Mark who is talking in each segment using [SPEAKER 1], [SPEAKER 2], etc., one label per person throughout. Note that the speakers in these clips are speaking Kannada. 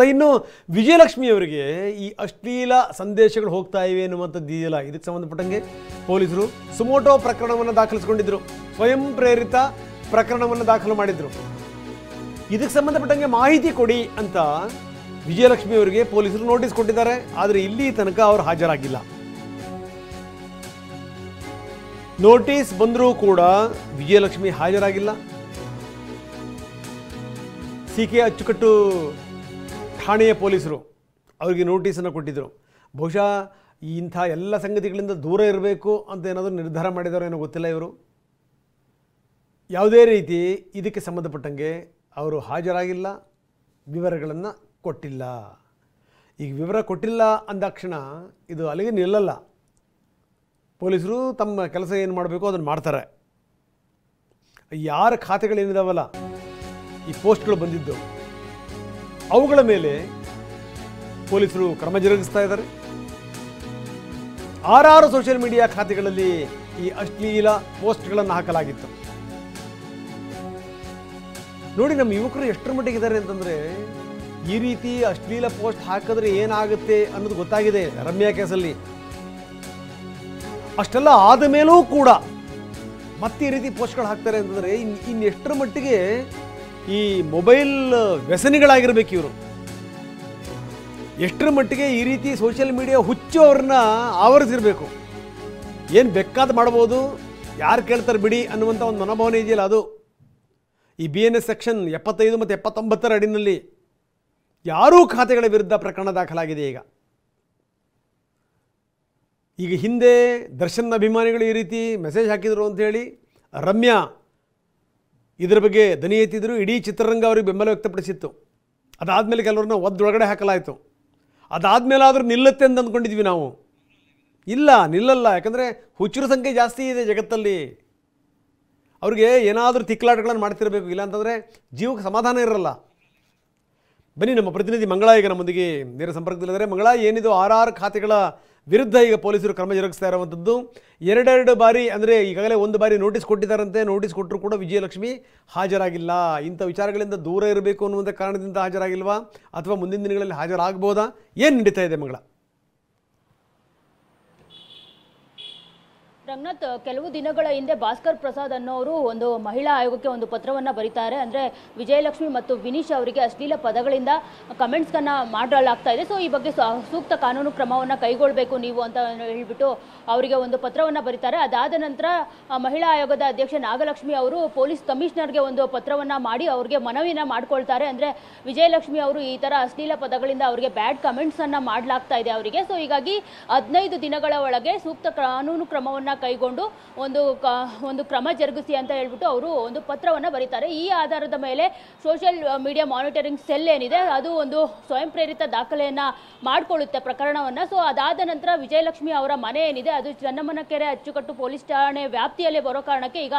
[SPEAKER 1] ಇನ್ನು ವಿಜಯಲಕ್ಷ್ಮಿ ಅವರಿಗೆ ಈ ಅಶ್ಲೀಲ ಸಂದೇಶಗಳು ಹೋಗ್ತಾ ಇವೆ ಅನ್ನುವಂಥದ್ದು ಇದೆಯಲ್ಲ, ಇದಕ್ಕೆ ಸಂಬಂಧಪಟ್ಟಂಗೆ ಪೊಲೀಸರು ಸುಮೋಟೋ ಪ್ರಕರಣವನ್ನು ದಾಖಲಿಸಿಕೊಂಡಿದ್ರು, ಸ್ವಯಂ ಪ್ರೇರಿತ ಪ್ರಕರಣವನ್ನು ದಾಖಲು ಮಾಡಿದ್ರು. ಇದಕ್ಕೆ ಸಂಬಂಧಪಟ್ಟಂಗೆ ಮಾಹಿತಿ ಕೊಡಿ ಅಂತ ವಿಜಯಲಕ್ಷ್ಮಿ ಅವರಿಗೆ ಪೊಲೀಸರು ನೋಟಿಸ್ ಕೊಟ್ಟಿದ್ದಾರೆ. ಆದರೆ ಇಲ್ಲಿ ತನಕ ಅವರು ಹಾಜರಾಗಿಲ್ಲ. ನೋಟಿಸ್ ಬಂದರೂ ಕೂಡ ವಿಜಯಲಕ್ಷ್ಮಿ ಹಾಜರಾಗಿಲ್ಲ. ಸಿಕೆ ಅಚ್ಚುಕಟ್ಟು ಠಾಣೆಯ ಪೊಲೀಸರು ಅವರಿಗೆ ನೋಟಿಸನ್ನು ಕೊಟ್ಟಿದ್ದರು. ಬಹುಶಃ ಇಂಥ ಎಲ್ಲ ಸಂಗತಿಗಳಿಂದ ದೂರ ಇರಬೇಕು ಅಂತ ಏನಾದರೂ ನಿರ್ಧಾರ ಮಾಡಿದಾರೋ ಏನೋ ಗೊತ್ತಿಲ್ಲ. ಇವರು ಯಾವುದೇ ರೀತಿ ಇದಕ್ಕೆ ಸಂಬಂಧಪಟ್ಟಂಗೆ ಅವರು ಹಾಜರಾಗಿಲ್ಲ, ವಿವರಗಳನ್ನು ಕೊಟ್ಟಿಲ್ಲ. ಈಗ ವಿವರ ಕೊಟ್ಟಿಲ್ಲ ಅಂದಾಕ್ಷಣ ಇದು ಅಲ್ಲಿಗೆ ನಿಲ್ಲಲ್ಲ. ಪೊಲೀಸರು ತಮ್ಮ ಕೆಲಸ ಏನು ಮಾಡಬೇಕು ಅದನ್ನು ಮಾಡ್ತಾರೆ. ಯಾರ ಖಾತೆಗಳೇನಿದಾವಲ್ಲ, ಈ ಪೋಸ್ಟ್ಗಳು ಬಂದಿದ್ದು, ಅವುಗಳ ಮೇಲೆ ಪೊಲೀಸರು ಕ್ರಮ ಜರುಗಿಸ್ತಾ ಇದ್ದಾರೆ. 6 ಸೋಷಿಯಲ್ ಮೀಡಿಯಾ ಖಾತೆಗಳಲ್ಲಿ ಈ ಅಶ್ಲೀಲ ಪೋಸ್ಟ್ಗಳನ್ನು ಹಾಕಲಾಗಿತ್ತು. ನೋಡಿ, ನಮ್ಮ ಯುವಕರು ಎಷ್ಟರ ಮಟ್ಟಿಗಿದ್ದಾರೆ ಅಂತಂದರೆ, ಈ ರೀತಿ ಅಶ್ಲೀಲ ಪೋಸ್ಟ್ ಹಾಕಿದ್ರೆ ಏನಾಗುತ್ತೆ ಅನ್ನೋದು ಗೊತ್ತಾಗಿದೆ ರಮ್ಯಾ ಕೇಸಲ್ಲಿ. ಅಷ್ಟೆಲ್ಲ ಆದ ಮೇಲೂ ಕೂಡ ಮತ್ತೆ ಈ ರೀತಿ ಪೋಸ್ಟ್ಗಳು ಹಾಕ್ತಾರೆ ಅಂತಂದರೆ ಇನ್ನೆಷ್ಟರ ಮಟ್ಟಿಗೆ ಈ ಮೊಬೈಲ್ ವ್ಯಸನಿಗಳಾಗಿರ್ಬೇಕು ಇವರು. ಎಷ್ಟರ ಮಟ್ಟಿಗೆ ಈ ರೀತಿ ಸೋಷಿಯಲ್ ಮೀಡಿಯಾ ಹುಚ್ಚು ಅವ್ರನ್ನ ಆವರಿಸಿರ್ಬೇಕು. ಏನು ಬೇಕಾದ ಮಾಡ್ಬೋದು, ಯಾರು ಕೇಳ್ತಾರೆ ಬಿಡಿ ಅನ್ನುವಂಥ ಒಂದು ಮನೋಭಾವನೆ ಇದೆಯಲ್ಲ, ಅದು ಈ BNS ಸೆಕ್ಷನ್ 75 ಮತ್ತು 79 ಅಡಿನಲ್ಲಿ ಯಾರೂ ಖಾತೆಗಳ ವಿರುದ್ಧ ಪ್ರಕರಣ ದಾಖಲಾಗಿದೆ. ಈಗ ಹಿಂದೆ ದರ್ಶನ್ ಅಭಿಮಾನಿಗಳು ಈ ರೀತಿ ಮೆಸೇಜ್ ಹಾಕಿದರು ಅಂಥೇಳಿ ರಮ್ಯಾ ಇದರ ಬಗ್ಗೆ ದನಿ ಎತ್ತಿದ್ರು. ಇಡೀ ಚಿತ್ರರಂಗ ಅವರಿಗೆ ಬೆಂಬಲ ವ್ಯಕ್ತಪಡಿಸಿತ್ತು. ಅದಾದಮೇಲೆ ಕೆಲವ್ರನ್ನ ಒದ್ದೊಳಗಡೆ ಹಾಕಲಾಯಿತು. ಅದಾದಮೇಲೆ ಆದರೂ ನಿಲ್ಲುತ್ತೆ ಅಂತ ಅಂದ್ಕೊಂಡಿದ್ವಿ ನಾವು. ಇಲ್ಲ, ನಿಲ್ಲಲ್ಲ. ಯಾಕಂದರೆ ಹುಚ್ಚರ ಸಂಖ್ಯೆ ಜಾಸ್ತಿ ಇದೆ ಜಗತ್ತಲ್ಲಿ. ಅವ್ರಿಗೆ ಏನಾದರೂ ತಿಕ್ಲಾಟಗಳನ್ನು ಮಾಡ್ತಿರಬೇಕು, ಇಲ್ಲಾಂತಂದರೆ ಜೀವಕ್ಕೆ ಸಮಾಧಾನ ಇರಲ್ಲ. ಬನ್ನಿ, ನಮ್ಮ ಪ್ರತಿನಿಧಿ ಮಂಗಳಾ ಈಗ ನಮ್ಮೊಂದಿಗೆ ನೇರ ಸಂಪರ್ಕದಲ್ಲಿದ್ದಾರೆ. ಮಂಗಳಾ, ಏನಿದು 6 ಖಾತೆಗಳ ವಿರುದ್ಧ ಈಗ ಪೊಲೀಸರು ಕ್ರಮ ಜರುಗಿಸ್ತಾ ಇರುವಂಥದ್ದು. 2 ಬಾರಿ, ಅಂದರೆ ಈಗಾಗಲೇ 1 ಬಾರಿ ನೋಟಿಸ್ ಕೊಟ್ಟಿದ್ದಾರಂತೆ. ನೋಟಿಸ್ ಕೊಟ್ಟರು ಕೂಡ ವಿಜಯಲಕ್ಷ್ಮಿ ಹಾಜರಾಗಿಲ್ಲ. ಇಂಥ ವಿಚಾರಗಳಿಂದ ದೂರ ಇರಬೇಕು ಅನ್ನುವಂಥ ಕಾರಣದಿಂದ ಹಾಜರಾಗಿಲ್ವಾ, ಅಥವಾ ಮುಂದಿನ ದಿನಗಳಲ್ಲಿ ಹಾಜರಾಗಬಹುದಾ? ಏನು ನಡೀತಾ ಇದೆ ಮಂಗಳಾ?
[SPEAKER 2] ರಂಗನಾಥ್, ಕೆಲವು ದಿನಗಳ ಹಿಂದೆ ಭಾಸ್ಕರ್ ಪ್ರಸಾದ್ ಅನ್ನೋರು ಒಂದು ಮಹಿಳಾ ಆಯೋಗಕ್ಕೆ ಒಂದು ಪತ್ರವನ್ನು ಬರೀತಾರೆ. ಅಂದರೆ ವಿಜಯಲಕ್ಷ್ಮಿ ಮತ್ತು ವಿನೀಶ್ ಅವರಿಗೆ ಅಶ್ಲೀಲ ಪದಗಳಿಂದ ಕಮೆಂಟ್ಸ್ಗಳನ್ನು ಮಾಡಲಾಗ್ತಾ ಇದೆ. ಸೊ ಈ ಬಗ್ಗೆ ಸೂಕ್ತ ಕಾನೂನು ಕ್ರಮವನ್ನು ಕೈಗೊಳ್ಳಬೇಕು ನೀವು ಅಂತ ಹೇಳಿಬಿಟ್ಟು ಅವರಿಗೆ ಒಂದು ಪತ್ರವನ್ನು ಬರೀತಾರೆ. ಅದಾದ ನಂತರ ಮಹಿಳಾ ಆಯೋಗದ ಅಧ್ಯಕ್ಷೆ ನಾಗಲಕ್ಷ್ಮಿ ಅವರು ಪೊಲೀಸ್ ಕಮಿಷನರ್ಗೆ ಒಂದು ಪತ್ರವನ್ನು ಮಾಡಿ ಅವ್ರಿಗೆ ಮನವಿಯನ್ನು ಮಾಡ್ಕೊಳ್ತಾರೆ. ಅಂದರೆ ವಿಜಯಲಕ್ಷ್ಮಿ ಅವರು ಈ ಥರ ಅಶ್ಲೀಲ ಪದಗಳಿಂದ ಅವರಿಗೆ ಬ್ಯಾಡ್ ಕಮೆಂಟ್ಸನ್ನು ಮಾಡಲಾಗ್ತಾ ಇದೆ ಅವರಿಗೆ. ಸೊ ಹೀಗಾಗಿ 15 ದಿನಗಳ ಒಳಗೆ ಸೂಕ್ತ ಕಾನೂನು ಕ್ರಮವನ್ನು ಕೈಗೊಂಡು ಒಂದು ಕ್ರಮ ಜರುಗಿಸಿ ಅಂತ ಹೇಳ್ಬಿಟ್ಟು ಅವರು ಒಂದು ಪತ್ರವನ್ನು ಬರೀತಾರೆ. ಈ ಆಧಾರದ ಮೇಲೆ ಸೋಷಿಯಲ್ ಮೀಡಿಯಾ ಮಾನಿಟರಿಂಗ್ ಸೆಲ್ ಏನಿದೆ ಅದು ಒಂದು ಸ್ವಯಂ ಪ್ರೇರಿತ ದಾಖಲೆಯನ್ನ ಮಾಡಿಕೊಳ್ಳುತ್ತೆ ಪ್ರಕರಣವನ್ನ. ಸೊ ಅದಾದ ನಂತರ ವಿಜಯಲಕ್ಷ್ಮಿ ಅವರ ಮನೆ ಏನಿದೆ ಅದು ಚನ್ನಮ್ಮನಕೆರೆ ಅಚ್ಚುಕಟ್ಟು ಪೊಲೀಸ್ ಠಾಣೆ ವ್ಯಾಪ್ತಿಯಲ್ಲಿ ಬರೋ ಕಾರಣಕ್ಕೆ ಈಗ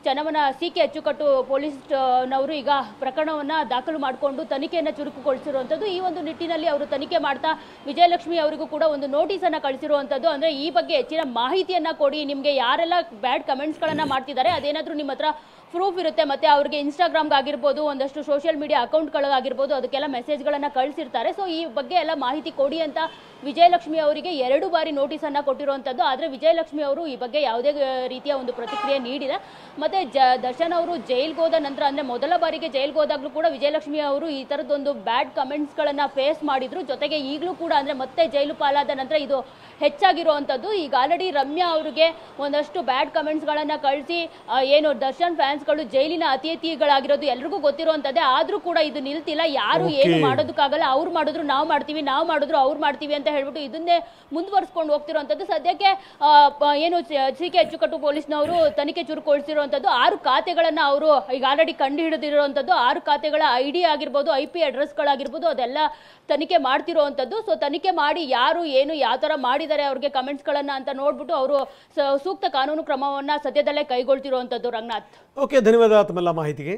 [SPEAKER 2] ಚನ್ನಮ್ಮನ ಸಿಕೆ ಅಚ್ಚುಕಟ್ಟು ಪೊಲೀಸ್ನವರು ಈಗ ಪ್ರಕರಣವನ್ನ ದಾಖಲು ಮಾಡಿಕೊಂಡು ತನಿಖೆಯನ್ನು ಚುರುಕುಗೊಳಿಸಿರುವಂಥದ್ದು. ಈ ಒಂದು ನಿಟ್ಟಿನಲ್ಲಿ ಅವರು ತನಿಖೆ ಮಾಡ್ತಾ ವಿಜಯಲಕ್ಷ್ಮಿ ಅವರಿಗೂ ಕೂಡ ಒಂದು ನೋಟಿಸನ್ನು ಕಳಿಸಿರುವಂಥದ್ದು. ಅಂದರೆ ಈ ಬಗ್ಗೆ ಹೆಚ್ಚಿನ ಮಾಹಿತಿಯನ್ನು ಕೊಡಿ, ನಿಮಗೆ ಯಾರೆಲ್ಲ ಬ್ಯಾಡ್ ಕಮೆಂಟ್ಸ್ಗಳನ್ನು ಮಾಡ್ತಿದ್ದಾರೆ ಅದೇನಾದರೂ ನಿಮ್ಮ ಹತ್ರ ಪ್ರೂಫ್ ಇರುತ್ತೆ, ಮತ್ತು ಅವ್ರಿಗೆ ಇನ್ಸ್ಟಾಗ್ರಾಮ್ಗಾಗಿರ್ಬೋದು, ಒಂದಷ್ಟು ಸೋಷಿಯಲ್ ಮೀಡಿಯಾ ಅಕೌಂಟ್ಗಳಿಗಾಗಿರ್ಬೋದು, ಅದಕ್ಕೆಲ್ಲ ಮೆಸೇಜ್ಗಳನ್ನು ಕಳಿಸಿರ್ತಾರೆ. ಸೊ ಈ ಬಗ್ಗೆ ಎಲ್ಲ ಮಾಹಿತಿ ಕೊಡಿ ಅಂತ ವಿಜಯಲಕ್ಷ್ಮಿ ಅವರಿಗೆ 2 ಬಾರಿ ನೋಟಿಸನ್ನು ಕೊಟ್ಟಿರುವಂಥದ್ದು. ಆದರೆ ವಿಜಯಲಕ್ಷ್ಮಿ ಅವರು ಈ ಬಗ್ಗೆ ಯಾವುದೇ ರೀತಿಯ ಒಂದು ಪ್ರತಿಕ್ರಿಯೆ ನೀಡಿಲ್ಲ. ಮತ್ತು ದರ್ಶನ್ ಅವರು ಜೈಲ್ಗೆ ಹೋದ ನಂತರ, ಅಂದರೆ ಮೊದಲ ಬಾರಿಗೆ ಜೈಲ್ಗೆ ಹೋದಾಗಲೂ ಕೂಡ ವಿಜಯಲಕ್ಷ್ಮಿ ಅವರು ಈ ಥರದ್ದೊಂದು ಬ್ಯಾಡ್ ಕಮೆಂಟ್ಸ್ಗಳನ್ನು ಫೇಸ್ ಮಾಡಿದ್ರು. ಜೊತೆಗೆ ಈಗಲೂ ಕೂಡ, ಅಂದರೆ ಮತ್ತೆ ಜೈಲು ಪಾಲಾದ ನಂತರ ಇದು ಹೆಚ್ಚಾಗಿರುವಂಥದ್ದು. ಈಗ ಆಲ್ರೆಡಿ ರಮ್ಯಾ ಅವರಿಗೆ ಒಂದಷ್ಟು ಬ್ಯಾಡ್ ಕಮೆಂಟ್ಸ್ಗಳನ್ನು ಕಳಿಸಿ ಏನು ದರ್ಶನ್ ಫ್ಯಾನ್ಸ್ಗಳು ಜೈಲಿನ ಅತಿಥಿಗಳಾಗಿರೋದು ಎಲ್ರಿಗೂ ಗೊತ್ತಿರುವಂಥದ್ದೇ. ಆದರೂ ಕೂಡ ಇದು ನಿಲ್ತಿಲ್ಲ. ಯಾರು ಏನು ಮಾಡೋದಕ್ಕಾಗಲ್ಲ, ಅವ್ರು ಮಾಡಿದ್ರು ನಾವು ಮಾಡ್ತೀವಿ, ನಾವು ಮಾಡಿದ್ರು ಅವ್ರು ಮಾಡ್ತೀವಿ ಅಂತ ಹೇಳ್ಬಿಟ್ಟು ಇದನ್ನೇ ಮುಂದುವರಿಸ್ಕೊಂಡು ಹೋಗ್ತಿರುವಂಥದ್ದು. ಸದ್ಯಕ್ಕೆ ಏನು ಸಿಕೆ ಅಚ್ಚುಕಟ್ಟು ಪೊಲೀಸ್ನವರು ತನಿಖೆ ಚುರುಕುಗೊಳಿಸಿರುವಂಥದ್ದು. 6 ಖಾತೆಗಳನ್ನು ಅವರು ಈಗ ಆಲ್ರೆಡಿ ಕಂಡು ಹಿಡಿದಿರುವಂಥದ್ದು. 6 ಖಾತೆಗಳ ID ಆಗಿರ್ಬೋದು, IP ಅಡ್ರೆಸ್ಗಳಾಗಿರ್ಬೋದು, ಅದೆಲ್ಲ ತನಿಖೆ ಮಾಡ್ತಿರುವಂಥದ್ದು. ಸೊ ತನಿಖೆ ಮಾಡಿ ಯಾರು ಏನು ಯಾವ ಥರ ಮಾಡಿದ್ದಾರೆ ಅವ್ರಿಗೆ ಕಮೆಂಟ್ಸ್ಗಳನ್ನು ಅಂತ ನೋಡ್ಬಿಟ್ಟು ಅವರು ಸೂಕ್ತ ಕಾನೂನು ಕ್ರಮವನ್ನು ಸದ್ಯದಲ್ಲೇ ಕೈಗೊಳ್ತಿರುವಂಥದ್ದು. ರಂಗನಾಥ್,
[SPEAKER 1] ಓಕೆ, ಧನ್ಯವಾದ ತಮ್ಮೆಲ್ಲ ಮಾಹಿತಿಗೆ.